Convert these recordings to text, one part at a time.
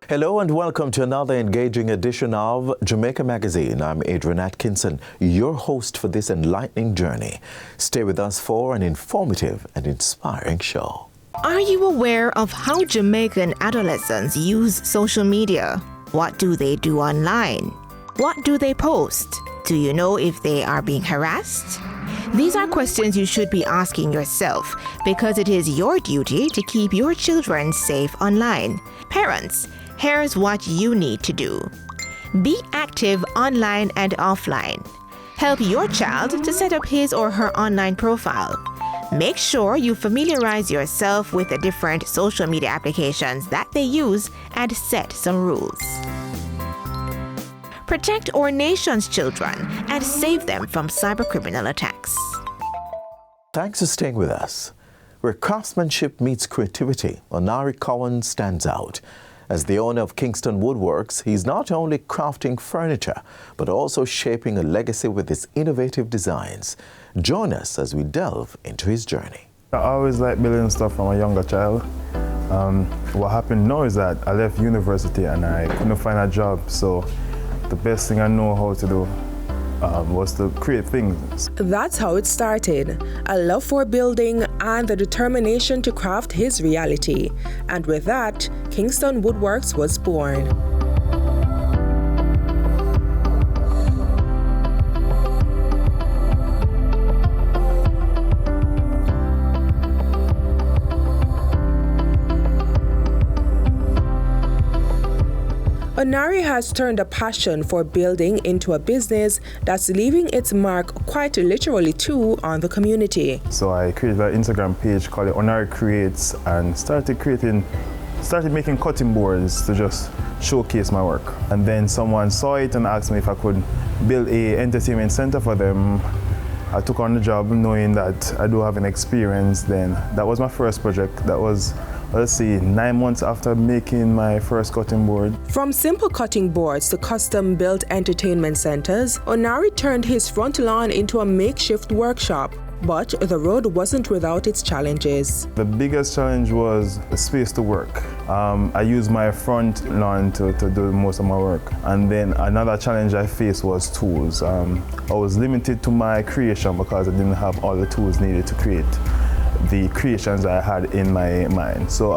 Hello and welcome to another engaging edition of Jamaica Magazine. I'm Adrian Atkinson, your host for this enlightening journey. Stay with us for an informative and inspiring show. Are you aware of how Jamaican adolescents use social media? What do they do online? What do they post? Do you know if they are being harassed? These are questions you should be asking yourself because it is your duty to keep your children safe online. Parents, here's what you need to do. Be active online and offline. Help your child to set up his or her online profile. Make sure you familiarize yourself with the different social media applications that they use and set some rules. Protect our nation's children and save them from cybercriminal attacks. Thanks for staying with us. Where craftsmanship meets creativity, Onari Cowan stands out. As the owner of Kingston Woodworks, he's not only crafting furniture, but also shaping a legacy with his innovative designs. Join us as we delve into his journey. I always liked building stuff from a younger child. What happened now is that I left university and I couldn't find a job, so the best thing I know how to do was to create things. That's how it started. A love for building and the determination to craft his reality. And with that, Kingston Woodworks was born. Onari has turned a passion for building into a business that's leaving its mark quite literally too on the community. So I created an Instagram page called Onari Creates and started making cutting boards to just showcase my work. And then someone saw it and asked me if I could build an entertainment center for them. I took on the job knowing that I do have an experience then. That was my first project. That was, let's see, 9 months after making my first cutting board. From simple cutting boards to custom-built entertainment centers, Onari turned his front lawn into a makeshift workshop. But the road wasn't without its challenges. The biggest challenge was the space to work. I used my front lawn to do most of my work. And then another challenge I faced was tools. I was limited to my creation because I didn't have all the tools needed to create the creations I had in my mind. So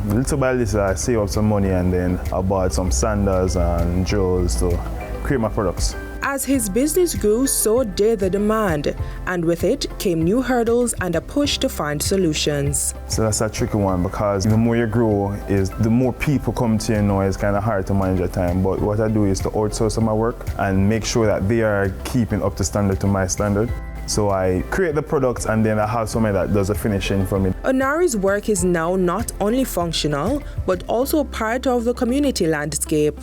little by little I saved up some money and then I bought some sanders and drills to create my products. As his business grew, so did the demand, and with it came new hurdles and a push to find solutions. So that's a tricky one because the more you grow, the more people come to you now. It's kind of hard to manage your time. But what I do is to outsource some of my work and make sure that they are keeping up to standard to my standard. So I create the products and then I have somebody that does the finishing for me. Onari's work is now not only functional, but also part of the community landscape.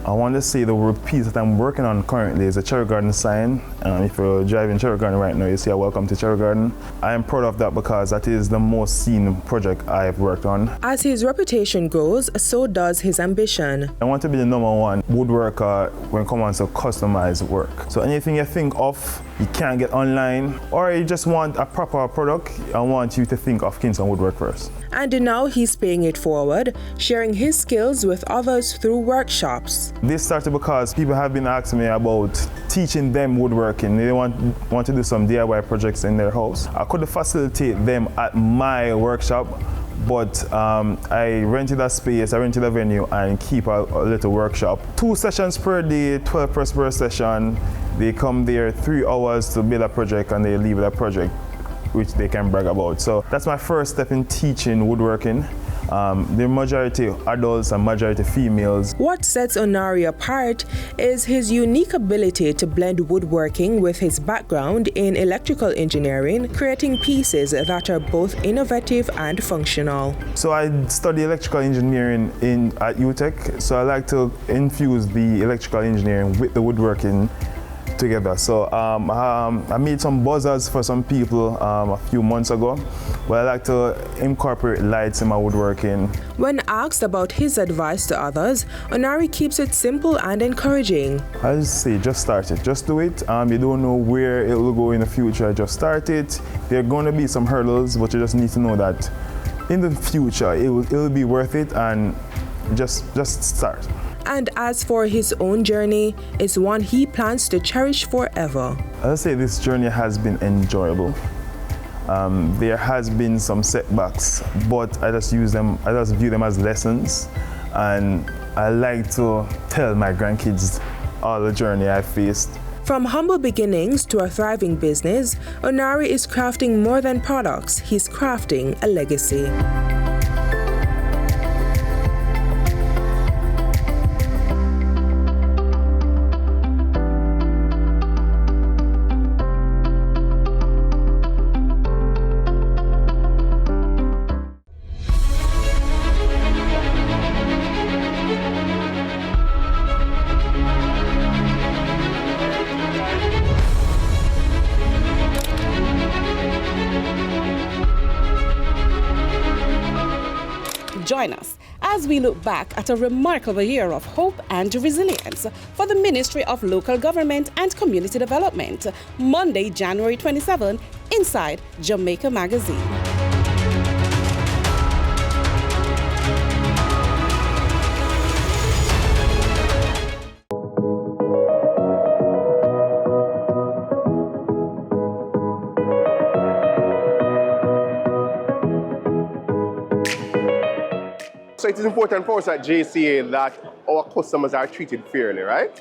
I want to say the piece that I'm working on currently is a Cherry Garden sign. If you're driving Cherry Garden right now, you see a welcome to Cherry Garden. I am proud of that because that is the most seen project I've worked on. As his reputation grows, so does his ambition. I want to be the #1 woodworker when it comes to customized work. So anything you think of, you can't get online, or you just want a proper product, I want you to think of Kingston Woodwork first. And now he's paying it forward, sharing his skills with others through workshops. This started because people have been asking me about teaching them woodworking. They want to do some DIY projects in their house. I could facilitate them at my workshop, but I rented a space, I rented a venue and keep a little workshop. 2 sessions per day, 12 press per session. They come there 3 hours to build a project and they leave that project, which they can brag about. So that's my first step in teaching woodworking. The majority adults and majority females. What sets Onari apart is his unique ability to blend woodworking with his background in electrical engineering, creating pieces that are both innovative and functional. So I study electrical engineering at UTech, so I like to infuse the electrical engineering with the woodworking together. So I made some buzzers for some people a few months ago, but I like to incorporate lights in my woodworking. When asked about his advice to others, Onari keeps it simple and encouraging. I just say, just start it, just do it. You don't know where it will go in the future, just start it. There are going to be some hurdles, but you just need to know that in the future it will be worth it, and just start. And as for his own journey, it's one he plans to cherish forever. I'll say this journey has been enjoyable. There has been some setbacks, but I just view them as lessons, and I like to tell my grandkids all the journey I faced. From humble beginnings to a thriving business, Onari is crafting more than products, he's crafting a legacy. Join us as we look back at a remarkable year of hope and resilience for the Ministry of Local Government and Community Development, Monday, January 27, inside Jamaica Magazine. So it is important for us at JCA that our customers are treated fairly, right?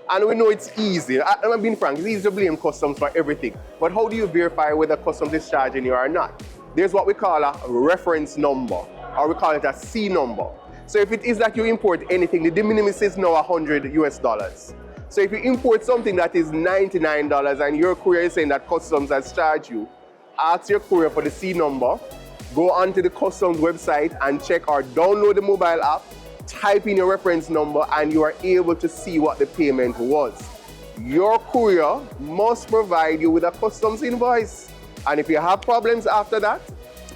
And we know it's easy. I'm being frank, it's easy to blame customs for everything. But how do you verify whether customs is charging you or not? There's what we call a reference number, or we call it a C number. So if it is that you import anything, the de minimis is now $100. So if you import something that is $99 and your courier is saying that customs has charged you, ask your courier for the C number. Go onto the customs website and check or download the mobile app, type in your reference number, and you are able to see what the payment was. Your courier must provide you with a customs invoice. And if you have problems after that,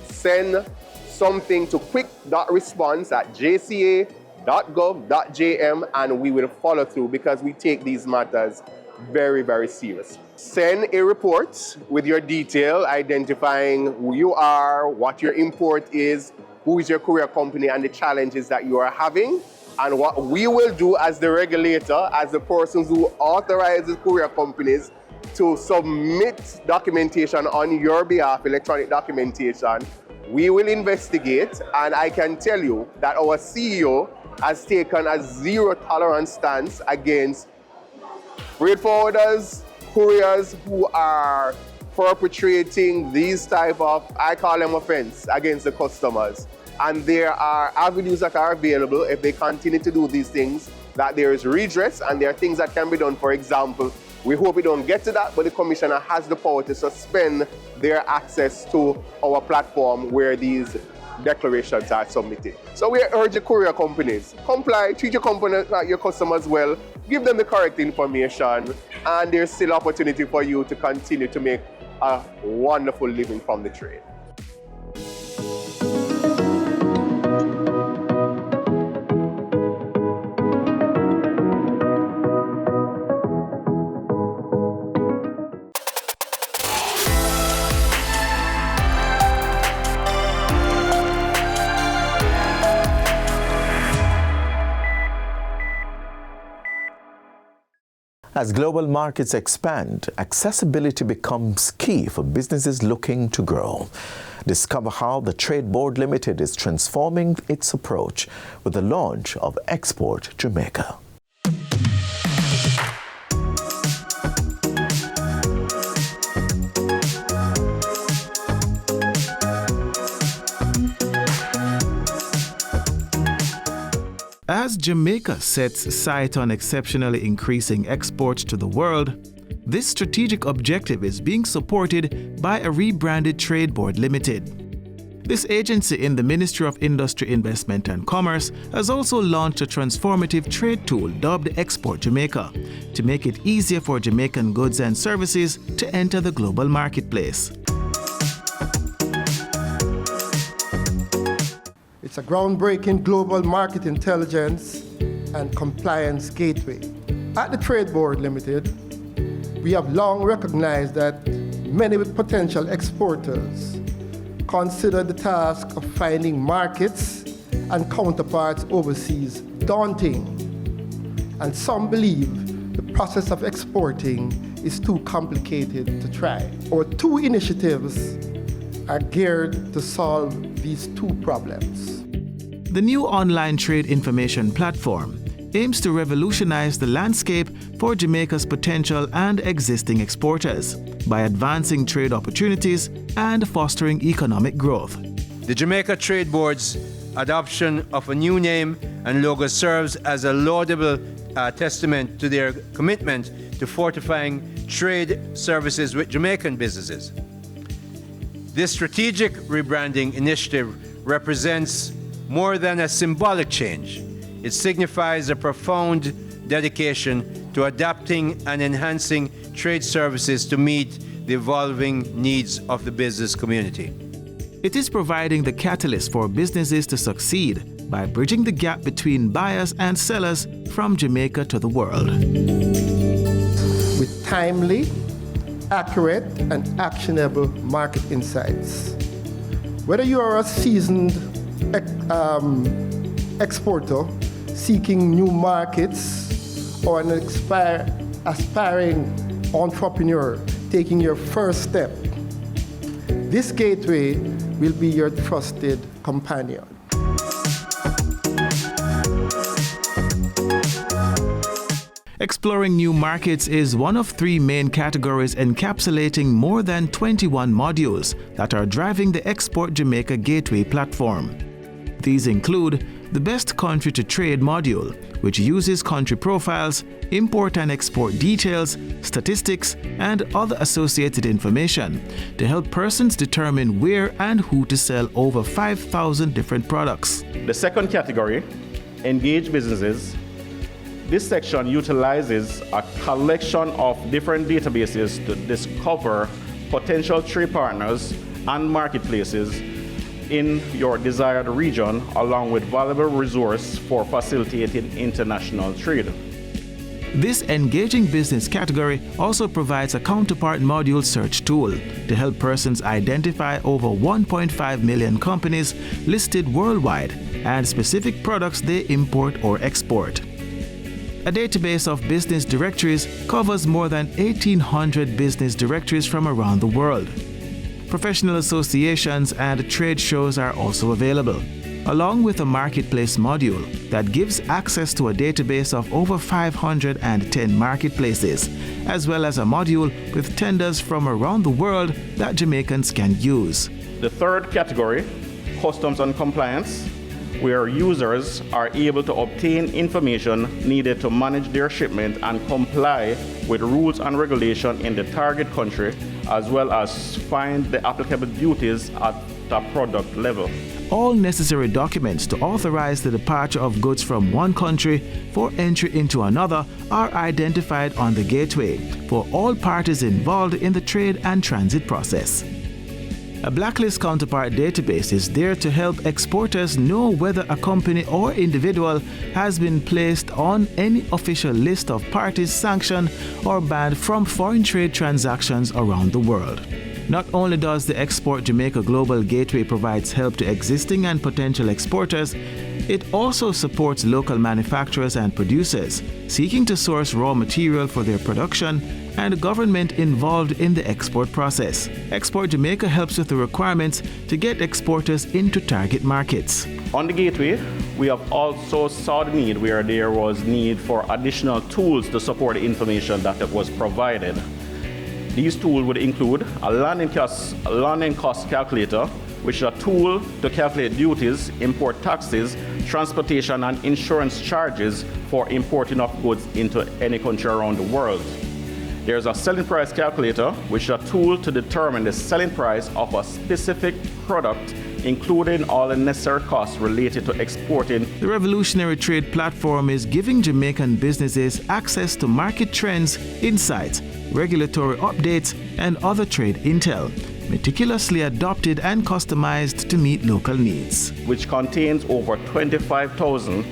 send something to quick.response@jca.gov.jm and we will follow through because we take these matters very, very serious. Send a report with your detail, identifying who you are, what your import is, who is your courier company, and the challenges that you are having. And what we will do as the regulator, as the persons who authorizes courier companies to submit documentation on your behalf, electronic documentation, we will investigate. And I can tell you that our CEO has taken a zero-tolerance stance against freight forwarders, couriers who are perpetrating these type of, I call them offense, against the customers. And there are avenues that are available if they continue to do these things, that there is redress and there are things that can be done. For example, we hope we don't get to that, but the commissioner has the power to suspend their access to our platform where these declarations are submitted. So we urge the courier companies, comply, treat your customers well, give them the correct information, and there's still opportunity for you to continue to make a wonderful living from the trade. As global markets expand, accessibility becomes key for businesses looking to grow. Discover how the Trade Board Limited is transforming its approach with the launch of Export Jamaica. As Jamaica sets sight on exceptionally increasing exports to the world, this strategic objective is being supported by a rebranded Trade Board Limited. This agency in the Ministry of Industry, Investment and Commerce has also launched a transformative trade tool dubbed Export Jamaica to make it easier for Jamaican goods and services to enter the global marketplace. It's a groundbreaking global market intelligence and compliance gateway. At the Trade Board Limited, we have long recognized that many potential exporters consider the task of finding markets and counterparts overseas daunting, and some believe the process of exporting is too complicated to try. Our two initiatives are geared to solve these two problems. The new online trade information platform aims to revolutionize the landscape for Jamaica's potential and existing exporters by advancing trade opportunities and fostering economic growth. The Jamaica Trade Board's adoption of a new name and logo serves as a laudable testament to their commitment to fortifying trade services with Jamaican businesses. This strategic rebranding initiative represents more than a symbolic change. It signifies a profound dedication to adapting and enhancing trade services to meet the evolving needs of the business community. It is providing the catalyst for businesses to succeed by bridging the gap between buyers and sellers from Jamaica to the world. With timely, accurate, and actionable market insights. Whether you are a seasoned exporter seeking new markets or an aspiring entrepreneur taking your first step, this gateway will be your trusted companion. Exploring new markets is one of three main categories encapsulating more than 21 modules that are driving the Export Jamaica Gateway platform. These include the Best Country to Trade module, which uses country profiles, import and export details, statistics, and other associated information to help persons determine where and who to sell over 5,000 different products. The second category, Engage Businesses. This section utilizes a collection of different databases to discover potential trade partners and marketplaces in your desired region, along with valuable resource for facilitating international trade. This Engaging Business category also provides a counterpart module search tool to help persons identify over 1.5 million companies listed worldwide and specific products they import or export. A database of business directories covers more than 1,800 business directories from around the world. Professional associations and trade shows are also available, along with a marketplace module that gives access to a database of over 510 marketplaces, as well as a module with tenders from around the world that Jamaicans can use. The third category, Customs and Compliance, where users are able to obtain information needed to manage their shipment and comply with rules and regulation in the target country, as well as find the applicable duties at the product level. All necessary documents to authorize the departure of goods from one country for entry into another are identified on the gateway for all parties involved in the trade and transit process. A blacklist counterpart database is there to help exporters know whether a company or individual has been placed on any official list of parties sanctioned or banned from foreign trade transactions around the world. Not only does the Export Jamaica Global Gateway provides help to existing and potential exporters, it also supports local manufacturers and producers seeking to source raw material for their production and government involved in the export process. Export Jamaica helps with the requirements to get exporters into target markets. On the gateway, we have also saw the need where there was need for additional tools to support the information that was provided. These tools would include a landing cost calculator, which is a tool to calculate duties, import taxes, transportation and insurance charges for importing of goods into any country around the world. There's a selling price calculator, which is a tool to determine the selling price of a specific product, including all the necessary costs related to exporting. The revolutionary trade platform is giving Jamaican businesses access to market trends, insights, regulatory updates, and other trade intel, meticulously adopted and customized to meet local needs. Which contains over 25,000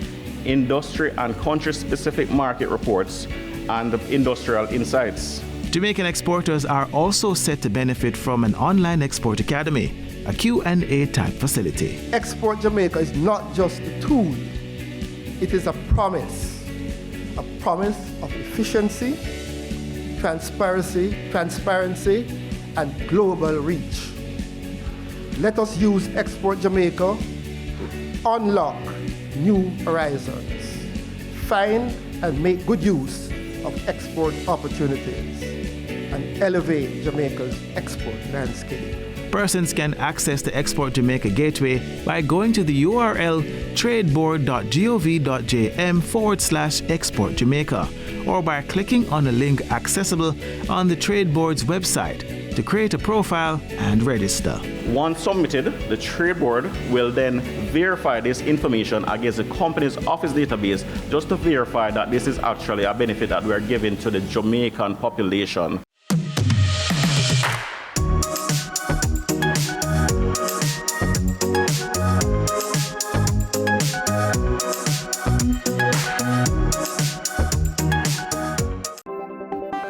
industry and country-specific market reports and industrial insights. Jamaican exporters are also set to benefit from an online export academy a Q&A type facility. Export Jamaica is not just a tool, it is a promise of efficiency, transparency, and global reach. Let us use Export Jamaica to unlock new horizons, find and make good use of export opportunities, and elevate Jamaica's export landscape. Persons can access the Export Jamaica Gateway by going to the URL tradeboard.gov.jm/Export Jamaica, or by clicking on a link accessible on the Trade Board's website to create a profile and register. Once submitted, the Trade Board will then verify this information against the company's office database just to verify that this is actually a benefit that we are giving to the Jamaican population.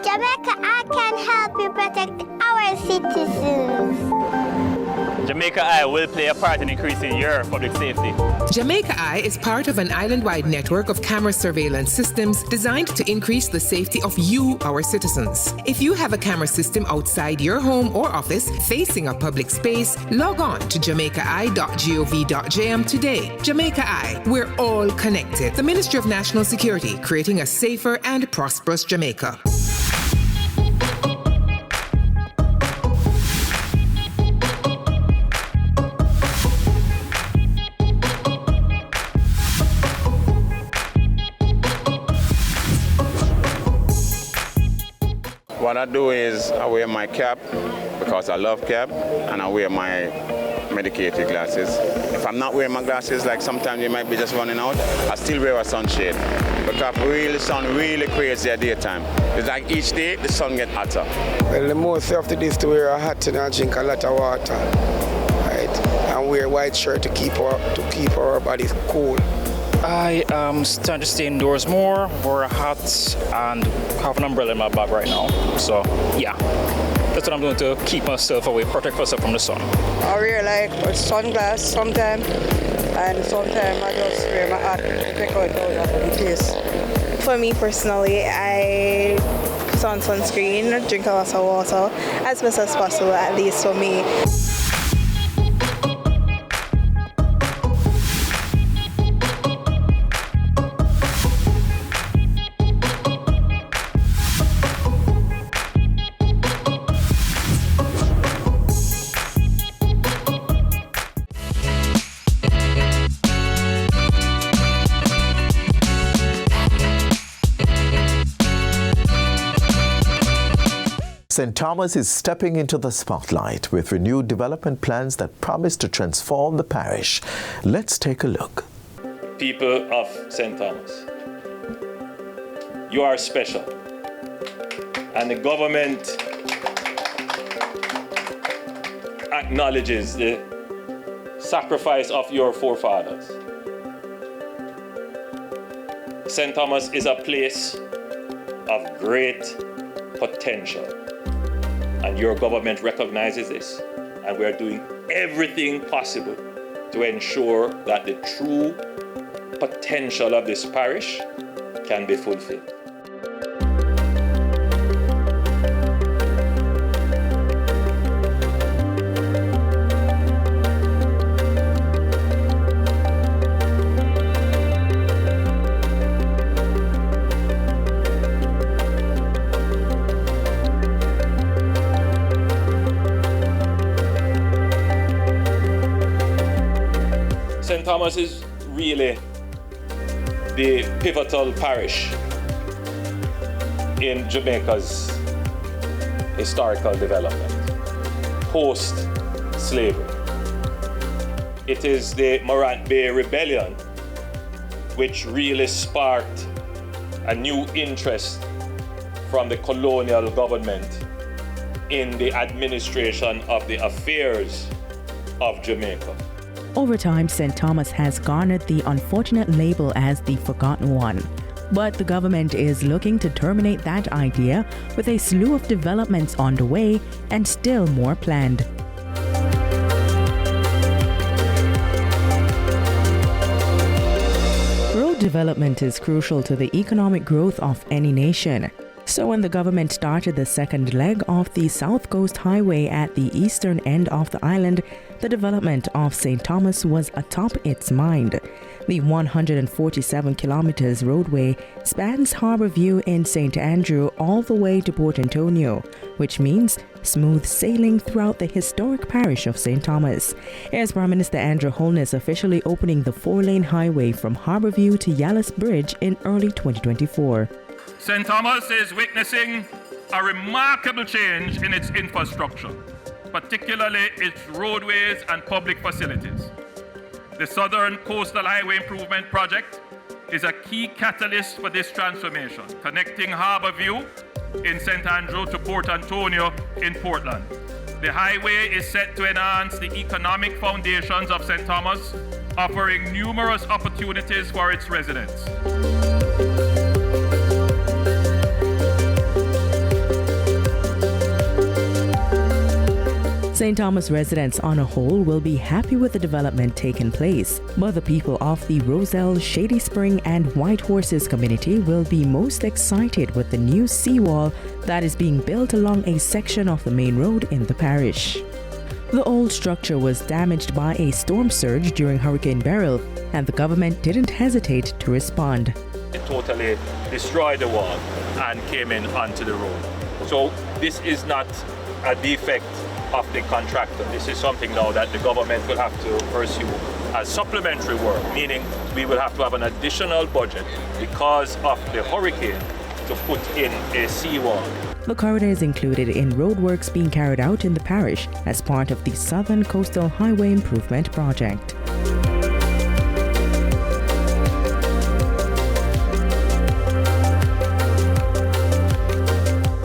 JamaicaEye can help you protect our citizens. JamaicaEye will play a part in increasing your public safety. JamaicaEye is part of an island-wide network of camera surveillance systems designed to increase the safety of you, our citizens. If you have a camera system outside your home or office facing a public space, log on to JamaicaEye.gov.jm today. JamaicaEye, we're all connected. The Ministry of National Security, creating a safer and prosperous Jamaica. What I do is I wear my cap because I love cap, and I wear my medicated glasses. If I'm not wearing my glasses, like sometimes they might be just running out, I still wear a sunshade because the sun really crazy at daytime. It's like each day the sun gets hotter. Well, the most safety is to wear a hat and drink a lot of water, right? And wear a white shirt to keep our bodies cool. I am starting to stay indoors more, wear a hat, and have an umbrella in my bag right now. So, yeah, that's what I'm doing to keep myself away, protect myself from the sun. I wear like a sunglass sometimes, and sometimes I just wear my hat to take out the face. For me personally, I put on sunscreen, drink a lot of water, as much as possible, at least for me. St. Thomas is stepping into the spotlight with renewed development plans that promise to transform the parish. Let's take a look. People of St. Thomas, you are special, and the government acknowledges the sacrifice of your forefathers. St. Thomas is a place of great potential, and your government recognizes this, and we are doing everything possible to ensure that the true potential of this parish can be fulfilled. St. Thomas is really the pivotal parish in Jamaica's historical development, post-slavery. It is the Morant Bay Rebellion which really sparked a new interest from the colonial government in the administration of the affairs of Jamaica. Over time, St. Thomas has garnered the unfortunate label as the forgotten one. But the government is looking to terminate that idea with a slew of developments on the way and still more planned. development is crucial to the economic growth of any nation. So when the government started the second leg of the South Coast Highway at the eastern end of the island, the development of St. Thomas was atop its mind. The 147 kilometers roadway spans Harbour View in St. Andrew all the way to Port Antonio, which means smooth sailing throughout the historic parish of St. Thomas. Here's Prime Minister Andrew Holness officially opening the 4-lane highway from Harbour View to Yallis Bridge in early 2024. St. Thomas is witnessing a remarkable change in its infrastructure, particularly its roadways and public facilities. The Southern Coastal Highway Improvement Project is a key catalyst for this transformation, connecting Harbour View in St. Andrew to Port Antonio in Portland. The highway is set to enhance the economic foundations of St. Thomas, offering numerous opportunities for its residents. St. Thomas residents on a whole will be happy with the development taking place, but the people of the Roselle, Shady Spring and White Horses community will be most excited with the new seawall that is being built along a section of the main road in the parish. The old structure was damaged by a storm surge during Hurricane Beryl, and the government didn't hesitate to respond. It totally destroyed the wall and came in onto the road. So this is not a defect of the contractor. This is something now that the government will have to pursue as supplementary work, meaning we will have to have an additional budget because of the hurricane to put in a seawall. The corridor is included in roadworks being carried out in the parish as part of the Southern Coastal Highway Improvement Project.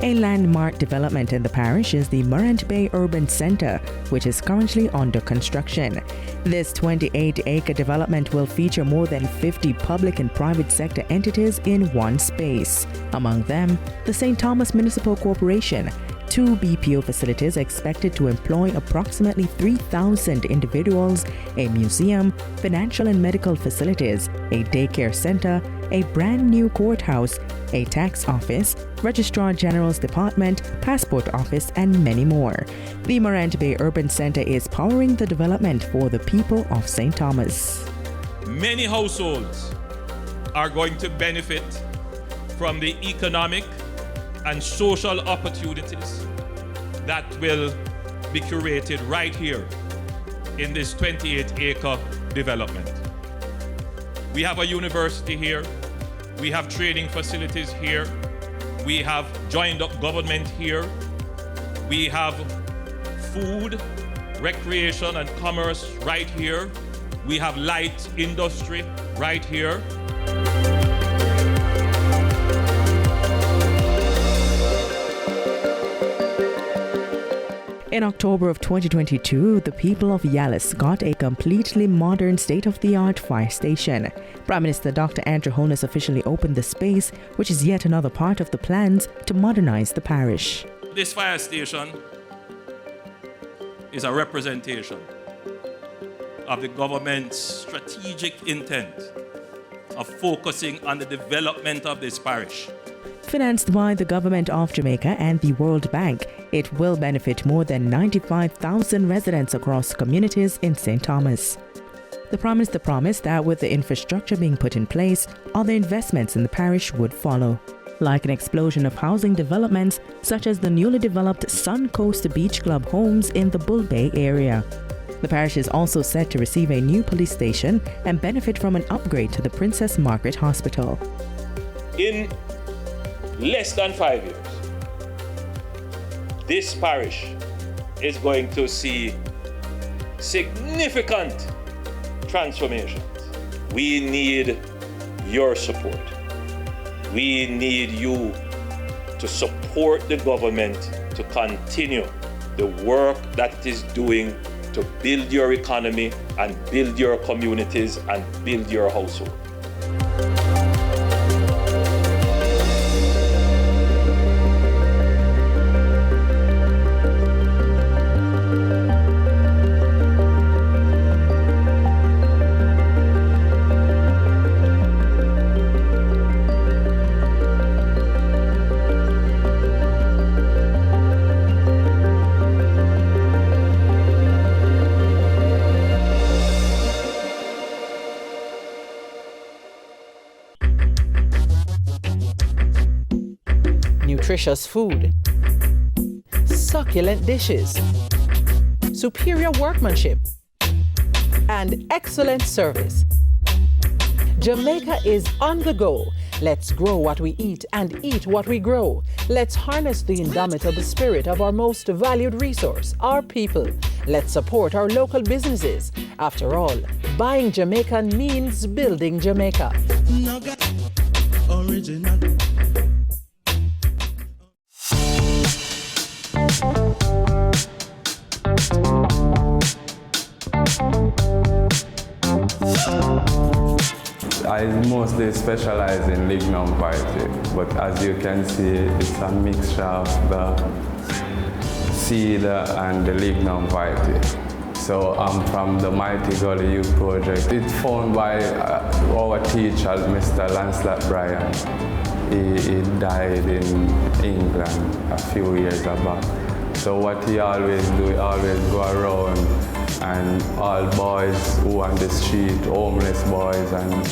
A landmark development in the parish is the Morant Bay Urban Centre, which is currently under construction. This 28-acre development will feature more than 50 public and private sector entities in one space. Among them, the St. Thomas Municipal Corporation, 2 BPO facilities expected to employ approximately 3,000 individuals, a museum, financial and medical facilities, a daycare center, a brand new courthouse, a tax office, Registrar General's Department, Passport Office, and many more. The Morant Bay Urban Centre is powering the development for the people of St. Thomas. Many households are going to benefit from the economic and social opportunities that will be curated right here in this 28-acre development. We have a university here, we have training facilities here, we have joined up government here, we have food, recreation and commerce right here, we have light industry right here. In October of 2022, the people of Yallis got a completely modern state-of-the-art fire station. Prime Minister Dr. Andrew Holness officially opened the space, which is yet another part of the plans to modernize the parish. This fire station is a representation of the government's strategic intent of focusing on the development of this parish. Financed by the Government of Jamaica and the World Bank, it will benefit more than 95,000 residents across communities in St. Thomas. The Prime Minister promised that with the infrastructure being put in place, other investments in the parish would follow, like an explosion of housing developments such as the newly developed Sun Coast Beach Club homes in the Bull Bay area. The parish is also set to receive a new police station and benefit from an upgrade to the Princess Margaret Hospital. In less than 5 years, this parish is going to see significant transformations. We need your support. We need you to support the government to continue the work that it is doing to build your economy and build your communities and build your household. nutritious food, succulent dishes, superior workmanship, and excellent service. Jamaica is on the go. Let's grow what we eat and eat what we grow. Let's harness the indomitable spirit of our most valued resource, our people. Let's support our local businesses. After all, buying Jamaican means building Jamaica. Original. I mostly specialize in lignum variety, but as you can see, it's a mixture of the seed and the lignum variety. So I'm from the Mighty Gully Youth Project. It's found by our teacher, Mr. Lancelot Bryan. He died in England a few years back. So what he always do, he always go around and all boys who on the street, homeless boys, and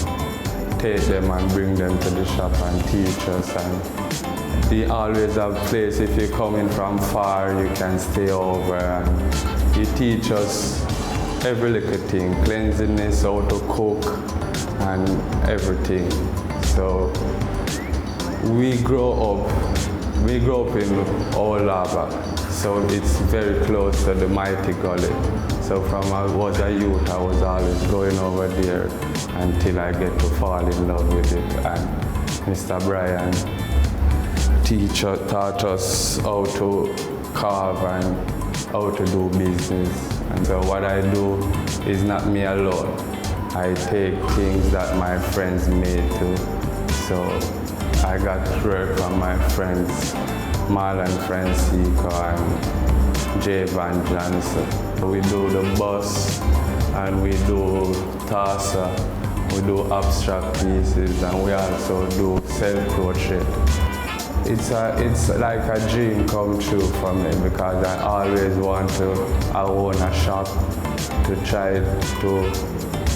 take them and bring them to the shop and teach us. And he always have place, if you're coming from far, you can stay over. And he teach us every little thing, cleanliness, how to cook, and everything. So we grow up in Old Harbour, so it's very close to the Mighty Gully. So from I was a youth, I was always going over there until I get to fall in love with it. And Mr. Bryan taught us how to carve and how to do business. And so what I do is not me alone. I take things that my friends made too. So I got work from my friends, Marlon Francisco and J. Van Johnson. We do the bus and we do tassa, we do abstract pieces, and we also do self-crochet. It's like a dream come true for me because I always want to own a shop to try to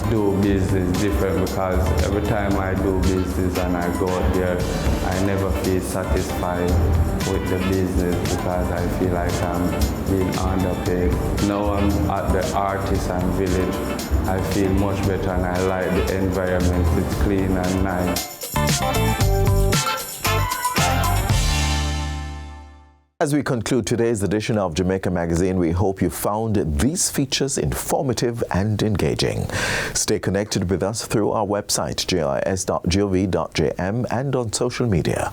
do business different, because every time I do business and I go out there, I never feel satisfied with the business because I feel like I'm being underpaid. Now I'm at the Artisan Village. I feel much better and I like the environment. It's clean and nice. As we conclude today's edition of Jamaica Magazine, we hope you found these features informative and engaging. Stay connected with us through our website, jis.gov.jm, and on social media.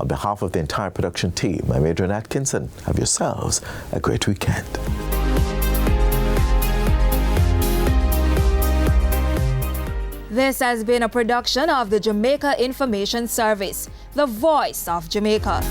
On behalf of the entire production team, I'm Adrian Atkinson. Have yourselves a great weekend. This has been a production of the Jamaica Information Service, the voice of Jamaica.